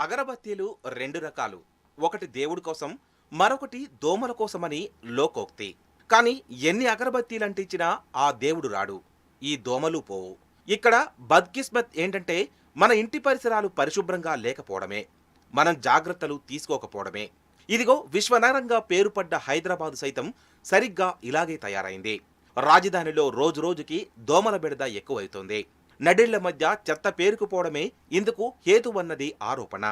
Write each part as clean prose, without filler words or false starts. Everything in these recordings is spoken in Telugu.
అగరబత్తీలు రెండు రకాలు. ఒకటి దేవుడి కోసం, మరొకటి దోమల కోసమని లోకోక్తి. కానీ ఎన్ని అగరబత్తీలంటించినా ఆ దేవుడు రాడు. ఈ దోమలు పోవు. ఇక్కడ బద్కిస్మత్ ఏంటంటే మన ఇంటి పరిసరాలు పరిశుభ్రంగా లేకపోవడమే. మనం జాగ్రత్తలు తీసుకోకపోవడమే. ఇదిగో విశ్వనగరంగా పేరుపడ్డ హైదరాబాదు సైతం సరిగ్గా ఇలాగే తయారైంది. రాజధానిలో రోజురోజుకి దోమల బెడద ఎక్కువవుతోంది. నడిళ్ల మధ్య చెత్త పేరుకుపోవడమే ఇందుకు హేతువన్నది ఆరోపణ.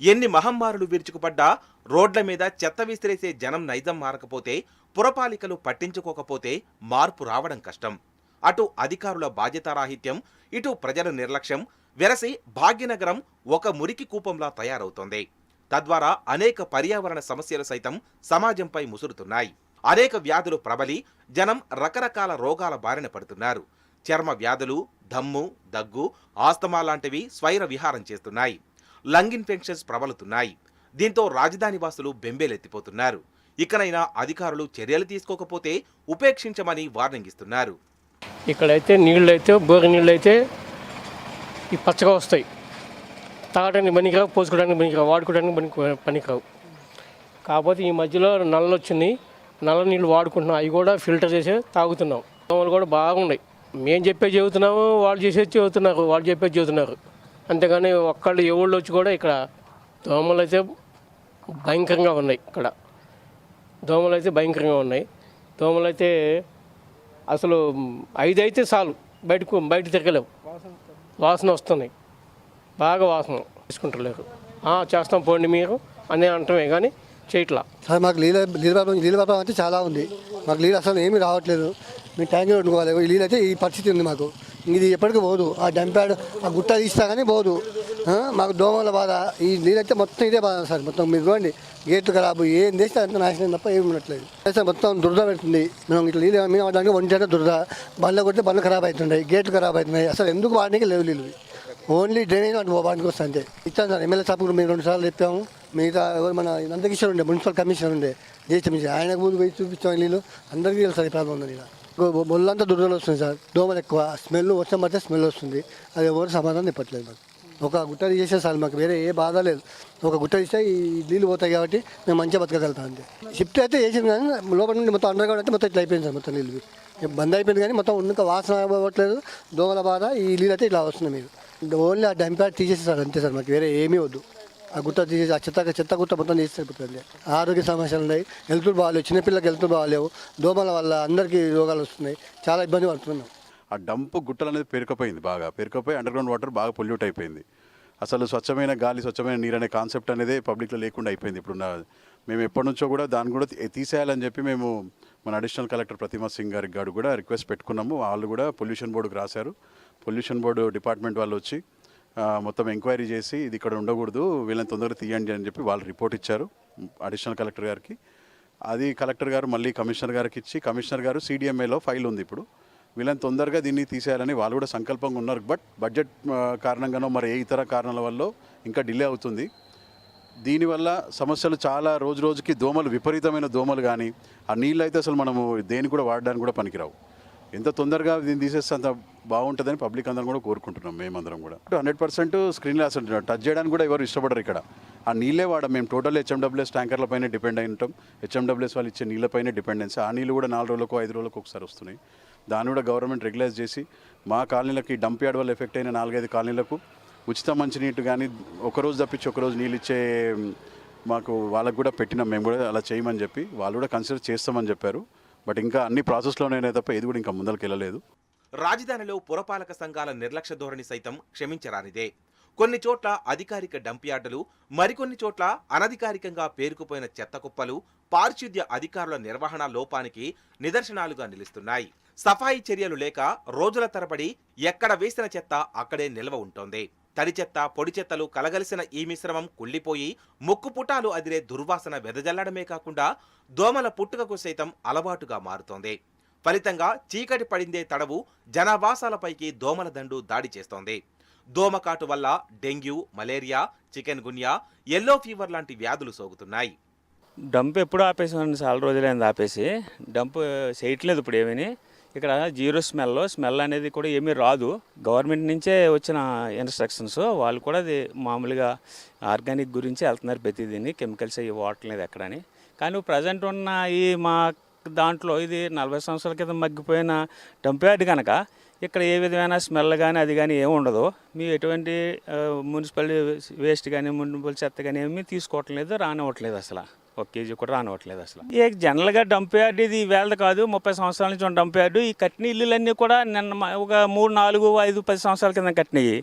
ఎన్ని మహమ్మారులు విరుచుకుపడ్డా రోడ్ల మీద చెత్త విసిరేసే జనం నైజం మారకపోతే, పురపాలికలు పట్టించుకోకపోతే మార్పు రావడం కష్టం. అటు అధికారుల బాధ్యతారాహిత్యం, ఇటు ప్రజల నిర్లక్ష్యం వెరసి భాగ్యనగరం ఒక మురికి కూపంలా తయారవుతోంది. తద్వారా అనేక పర్యావరణ సమస్యలు సైతం సమాజంపై ముసురుతున్నాయి. అనేక వ్యాధులు ప్రబలి జనం రకరకాల రోగాల బారిన పడుతున్నారు. చర్మ వ్యాధులు, దమ్ము, దగ్గు, ఆస్తమా లాంటివి స్వైర విహారం చేస్తున్నాయి. లంగ్ ఇన్ఫెక్షన్స్ ప్రబలుతున్నాయి. దీంతో రాజధాని వాసులు బెంబేలెత్తిపోతున్నారు. ఇకనైనా అధికారులు చర్యలు తీసుకోకపోతే ఉపేక్షించమని వార్నింగ్ ఇస్తున్నారు. ఇక్కడైతే నీళ్ళు అయితే బోరు నీళ్ళు అయితే ఈ పచ్చగా వస్తాయి. తాగడానికి పనికిరావు, పోసుకోవడానికి పనికిరావు, వాడుకోవడానికి పనికిరావు. కాకపోతే ఈ మధ్యలో నల్లలు వచ్చినాయి. నల్ల నీళ్ళు వాడుకుంటున్నాం. అవి కూడా ఫిల్టర్ చేసి తాగుతున్నాం. దోమలు కూడా బాగున్నాయి. మేము చెప్పేది చెబుతున్నాము, వాళ్ళు చేసేది చెబుతున్నారు, వాళ్ళు చెప్పేది చెబుతున్నారు. అంతేగాని ఒక్కళ్ళు ఎవళ్ళు వచ్చి కూడా ఇక్కడ దోమలు అయితే భయంకరంగా ఉన్నాయి. ఇక్కడ దోమలు అయితే భయంకరంగా ఉన్నాయి. దోమలు అయితే అసలు 5 అయితే చాలు, బయట తిరగలేవు. వాసన వస్తున్నాయి, బాగా వాసన తీసుకుంటలేరు. చేస్తాం పోండి మీరు అనే అంటమే కానీ చేయట్లా. సార్ మాకు నీళ్ళ ప్రాబ్లం అంటే చాలా ఉంది. మాకు నీళ్ళు అసలు ఏమీ రావట్లేదు. మేము ట్యాంక్ వండుకోవాలి. ఈ నీళ్ళు అయితే ఈ పరిస్థితి ఉంది మాకు. ఇది ఎప్పటికీ పోదు. ఆ డంప్యాడ్ ఆ గుట్ట తీస్తా కానీ పోదు. మాకు దోమల బాధ. ఈ నీళ్ళు అయితే మొత్తం ఇదే బాధ సార్. మొత్తం మీరు చూడండి, గేట్లు ఖరాబు, ఏం చేస్తే అంత నాశనం తప్ప ఏమి ఉండట్లేదు. సార్ మొత్తం దురద పెడుతుంది. మేము ఇట్లా నీళ్ళు మేము అవడానికి ఒంటి దురద. బండ్లు కొడితే బండ్లు ఖరాబ్ అవుతున్నాయి, గేట్లు ఖరాబ్ అవుతున్నాయి. అసలు ఎందుకు వాడడానికి లేవు నీళ్ళు. ఓన్లీ డ్రైనేజ్ అంటే వాడికి వస్తా అంతే. ఇచ్చాను సార్ ఎమ్మెల్యే సార్కు మేము 2 సార్లు చెప్పాము. మిగతా మన నందకిషోర్ ఉండే మున్సిపల్ కమిషనర్ ఉండే జేసీ ఆయనకు ముందు పోయి చూపించాం. నీళ్ళు అందరికీ తెలుసు సార్ ఈ ప్రాబ్లం ఉందని. ఒళ్ళంతా దుర్దలు వస్తుంది సార్. దోమలు ఎక్కువ, స్మెల్ వర్షం పడితే స్మెల్ వస్తుంది. అది ఎవరు సమాధానం చెప్పట్లేదు మాకు. ఒక గుట్ట తీసేస్తే సార్ మాకు వేరే ఏ బాధ లేదు. ఒక గుట్ట తీస్తే ఈ నీళ్ళు పోతాయి కాబట్టి మేము మంచిగా బతకగలుగుతాం అంతే. షిఫ్ట్ అయితే చేసింది కానీ లోపల నుండి మొత్తం అండర్ గ్రౌండ్ అయితే మొత్తం ఇట్లా అయిపోయింది సార్. మొత్తం నీళ్ళు బంద్ అయిపోయింది కానీ మొత్తం ఇంకా వాసన అవ్వట్లేదు. దోమల బాధ. ఈ నీళ్ళు అయితే ఇట్లా వస్తుంది. మీరు ఓన్లీ ఆ డంప్యాడ్ తీసేసి సార్ అంతే సార్. మాకు వేరే ఏమీ వద్దు. ఆ గుట్ట తీసేసి ఆ చెత్త గుట్ట మొత్తం తీసి సరిపోతుంది. ఆరోగ్య సమస్యలు ఉన్నాయి, హెల్త్ బాగాలేవు, చిన్నపిల్లలకి హెల్త్ బాగాలేవు. దోమల వల్ల అందరికీ రోగాలు వస్తున్నాయి. చాలా ఇబ్బంది పడుతున్నాం. ఆ డంప్ గుట్టలు అనేది పేరుకుపోయింది. బాగా పేరుకుపోయి అండర్ గ్రౌండ్ వాటర్ బాగా పొల్యూట్ అయిపోయింది. అసలు స్వచ్ఛమైన గాలి, స్వచ్ఛమైన నీరు అనే కాన్సెప్ట్ అనేది పబ్లిక్లో లేకుండా అయిపోయింది. ఇప్పుడున్న మేము ఎప్పటి నుంచో కూడా దాన్ని కూడా తీసేయాలని చెప్పి మేము మన అడిషనల్ కలెక్టర్ ప్రతిమా సింగ్ గారికి కూడా రిక్వెస్ట్ పెట్టుకున్నాము. వాళ్ళు కూడా పొల్యూషన్ బోర్డుకు రాశారు. పొల్యూషన్ బోర్డు డిపార్ట్మెంట్ వాళ్ళు వచ్చి మొత్తం ఎంక్వైరీ చేసి ఇది ఇక్కడ ఉండకూడదు, వీళ్ళని తొందరగా తీయండి అని చెప్పి వాళ్ళు రిపోర్ట్ ఇచ్చారు అడిషనల్ కలెక్టర్ గారికి. అది కలెక్టర్ గారు మళ్ళీ కమిషనర్ గారికి ఇచ్చి, కమిషనర్ గారు CDMAలో ఫైల్ ఉంది. ఇప్పుడు వీళ్ళని తొందరగా దీన్ని తీసేయాలని వాళ్ళు కూడా సంకల్పంగా ఉన్నారు. బట్ బడ్జెట్ కారణంగానో మరి ఏ ఇతర కారణాల వల్ల ఇంకా డిలే అవుతుంది. దీనివల్ల సమస్యలు చాలా రోజుకి దోమలు, విపరీతమైన దోమలు. కానీ ఆ నీళ్ళు అయితే అసలు మనము దేని కూడా వాడడానికి కూడా పనికిరావు. ఎంత తొందరగా దీన్ని తీసేస్తే అంత బాగుంటుందని పబ్లిక్ అందరం కూడా కోరుకుంటున్నాం. మేమందరం కూడా 100% స్క్రీన్ లాస్ అంటున్నాం. టచ్ చేయడానికి కూడా ఎవరు ఇష్టపడరు ఇక్కడ. ఆ నీళ్ళే వాడడం. మేము టోటల్ HMWS ట్యాంకర్లపైనే డిపెండ్ అయి ఉంటాం. HMWS వాళ్ళు ఇచ్చే నీళ్ళపైనే డిపెండెన్సీ. ఆ నీళ్ళు కూడా 4 రోజులకు 5 రోజులకు ఒకసారి వస్తున్నాయి. దాన్ని కూడా గవర్నమెంట్ రెగ్యులైజ్ చేసి మా కాలనీలకి డంప్ యార్డ్ వల్ల ఎఫెక్ట్ అయిన 4-5 కాలనీలకు ఉచిత మంచినీటి కానీ ఒకరోజు తప్పించి ఒకరోజు నీళ్ళు ఇచ్చే మాకు వాళ్ళకు కూడా పెట్టినాం. మేము కూడా అలా చేయమని చెప్పి వాళ్ళు కూడా కన్సిడర్ చేస్తామని చెప్పారు. బట్ ఇంకా అన్ని ప్రాసెస్లోనే తప్ప ఇది కూడా ఇంకా ముందరికి వెళ్ళలేదు. రాజధానిలో పురపాలక సంఘాల నిర్లక్ష్య ధోరణి సైతం క్షమించరానిదే. కొన్ని చోట్ల అధికారిక డంప్ యార్డులు, మరికొన్ని చోట్ల అనధికారికంగా పేరుకుపోయిన చెత్త కుప్పలు పారిశుద్ధ్య అధికారుల నిర్వహణ లోపానికి నిదర్శనాలుగా నిలుస్తున్నాయి. సఫాయి చర్యలు లేక రోజుల తరబడి ఎక్కడ వేసిన చెత్త అక్కడే నిల్వ ఉంటోంది. తడి చెత్త, పొడి చెత్తలు కలగలిసిన ఈ మిశ్రమం కుళ్ళిపోయి ముక్కుపుటాలు అదిరే దుర్వాసన వెదజల్లడమే కాకుండా దోమల పుట్టుకకు సైతం అలవాటుగా మారుతోంది. ఫలితంగా చీకటి పడిందే తడవు జనావాసాలపైకి దోమల దండు దాడి చేస్తోంది. దోమకాటు వల్ల dengue, malaria, chikungunya, yellow fever లాంటి వ్యాధులు సోకుతున్నాయి. డంప్ ఎప్పుడు ఆపేసాను, చాలా రోజులైంది ఆపేసి. డంప్ చేయట్లేదు ఇప్పుడు ఏమని. ఇక్కడ జీరో స్మెల్ అనేది కూడా ఏమీ రాదు. గవర్నమెంట్ నుంచే వచ్చిన ఇన్స్ట్రక్షన్స్. వాళ్ళు కూడా అది మామూలుగా ఆర్గానిక్ గురించి వెళ్తున్నారు ప్రతిదీని, కెమికల్స్ అవి వాడట్లేదు ఎక్కడని. కానీ ప్రజెంట్ ఉన్న ఈ మా దాంట్లో ఇది 40 సంవత్సరాల క్రితం మగ్గిపోయిన డంప్ యార్డ్ కనుక ఇక్కడ ఏ విధమైన స్మెల్ కానీ అది కానీ ఏమి ఉండదు. మీ ఎటువంటి మున్సిపల్ వేస్ట్ కానీ మున్సిపల్ చెత్త కానీ ఏమీ తీసుకోవటం లేదు, రానివ్వట్లేదు అసలు. 1 కేజీ కూడా రానివ్వట్లేదు అసలు. జనరల్గా డంప్ యార్డ్ ఇది వేళ కాదు, 30 సంవత్సరాల నుంచి ఉన్న డంప్ యార్డ్. ఈ కట్టిన ఇల్లులన్నీ కూడా నిన్న ఒక 3, 4, 5, 10 సంవత్సరాల కింద కట్టినవి.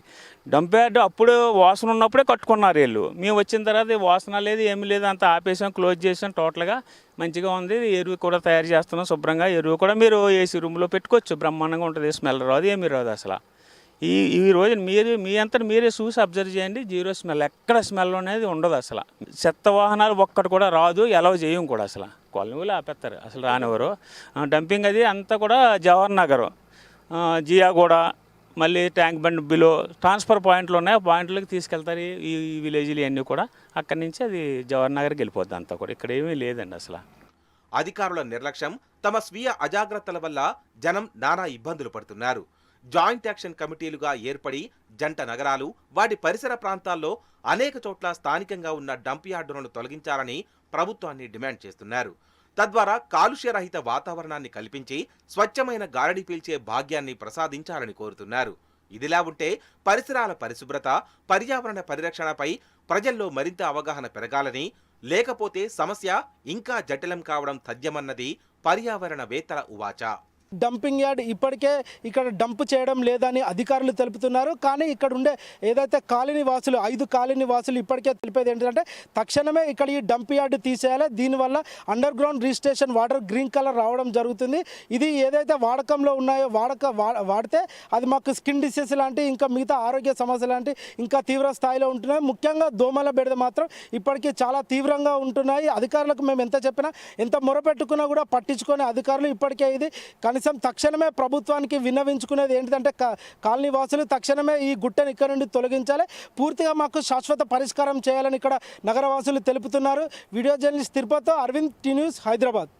డంప్ యార్డ్ అప్పుడు వాసన ఉన్నప్పుడే కట్టుకున్నారు వీళ్ళు. మేము వచ్చిన తర్వాత వాసన లేదు, ఏమీ లేదు, అంత ఆపేసాం, క్లోజ్ చేసాం టోటల్గా. మంచిగా ఉంది. ఎరువు కూడా తయారు చేస్తున్నాం శుభ్రంగా. ఎరువు కూడా మీరు ఏసీ రూమ్లో పెట్టుకోవచ్చు, బ్రహ్మాండంగా ఉంటుంది. స్మెల్ రాదు, ఏమీ రాదు అసలు. ఈ రోజు మీరు మీ అంతా మీరే చూసి అబ్జర్వ్ చేయండి. జీరో స్మెల్, ఎక్కడ స్మెల్ అనేది ఉండదు అసలు. చెత్త వాహనాలు ఒక్కటి కూడా రాదు, ఎలా చేయం కూడా అసలు. కొలనులు ఆపేస్తారు అసలు, రానివ్వరు. డంపింగ్ అది అంతా కూడా జవహర్ నగర్, జియాగూడ, మళ్ళీ ట్యాంక్ బండ్ బిలో ట్రాన్స్ఫర్ పాయింట్లు ఉన్నాయి. ఆ పాయింట్లకి తీసుకెళ్తారు ఈ విలేజ్లు ఇవన్నీ కూడా. అక్కడి నుంచి అది జవహర్ నగర్కి వెళ్ళిపోద్ది అంతా కూడా. ఇక్కడ ఏమీ లేదండి అసలు. అధికారుల నిర్లక్ష్యం, తమ స్వీయ అజాగ్రత్తల వల్ల జనం నానా ఇబ్బందులు పడుతున్నారు. జాయింట్ యాక్షన్ కమిటీలుగా ఏర్పడి జంట నగరాలు, వాటి పరిసర ప్రాంతాల్లో అనేక చోట్ల స్థానికంగా ఉన్న డంప్ యార్డులను తొలగించాలని ప్రభుత్వాన్ని డిమాండ్ చేస్తున్నారు. తద్వారా కాలుష్యరహిత వాతావరణాన్ని కల్పించి స్వచ్ఛమైన గాలిని పీల్చే భాగ్యాన్ని ప్రసాదించాలని కోరుతున్నారు. ఇదిలా ఉంటే పరిసరాల పరిశుభ్రత, పర్యావరణ పరిరక్షణపై ప్రజల్లో మరింత అవగాహన పెరగాలని, లేకపోతే సమస్య ఇంకా జటిలం కావడం తథ్యమన్నది పర్యావరణవేత్తల ఉవాచ. డంపింగ్ యార్డ్ ఇప్పటికే ఇక్కడ డంప్ చేయడం లేదని అధికారులు తెలుపుతున్నారు. కానీ ఇక్కడ ఉండే ఏదైతే కాలనీ వాసులు 5 కాలనీ వాసులు ఇప్పటికే తెలిపేది ఏంటంటే తక్షణమే ఇక్కడ ఈ డంప్ యార్డ్ తీసేయాలి. దీనివల్ల under ground registration water green colour రావడం జరుగుతుంది. ఇది ఏదైతే వాడకంలో ఉన్నాయో వాడితే అది మాకు స్కిన్ డిసీజ్ లాంటి ఇంకా మిగతా ఆరోగ్య సమస్యలు లాంటి ఇంకా తీవ్ర స్థాయిలో ఉంటున్నాయి. ముఖ్యంగా దోమల బెడద మాత్రం ఇప్పటికీ చాలా తీవ్రంగా ఉంటున్నాయి. అధికారులకు మేము ఎంత చెప్పినా, ఎంత మొరపెట్టుకున్నా కూడా పట్టించుకునే అధికారులు ఇప్పటికే ఇది కనీసం తక్షణమే ప్రభుత్వానికి విన్నవించుకునేది ఏంటంటే కాలనీ వాసులు తక్షణమే ఈ గుట్టను ఇక్కడ నుండి తొలగించాలి, పూర్తిగా మాకు శాశ్వత పరిష్కారం చేయాలని ఇక్కడ నగరవాసులు తెలుపుతున్నారు. వీడియో జర్నలిస్ట్ తిరుపతితో అరవింద్, టీ న్యూస్, హైదరాబాద్.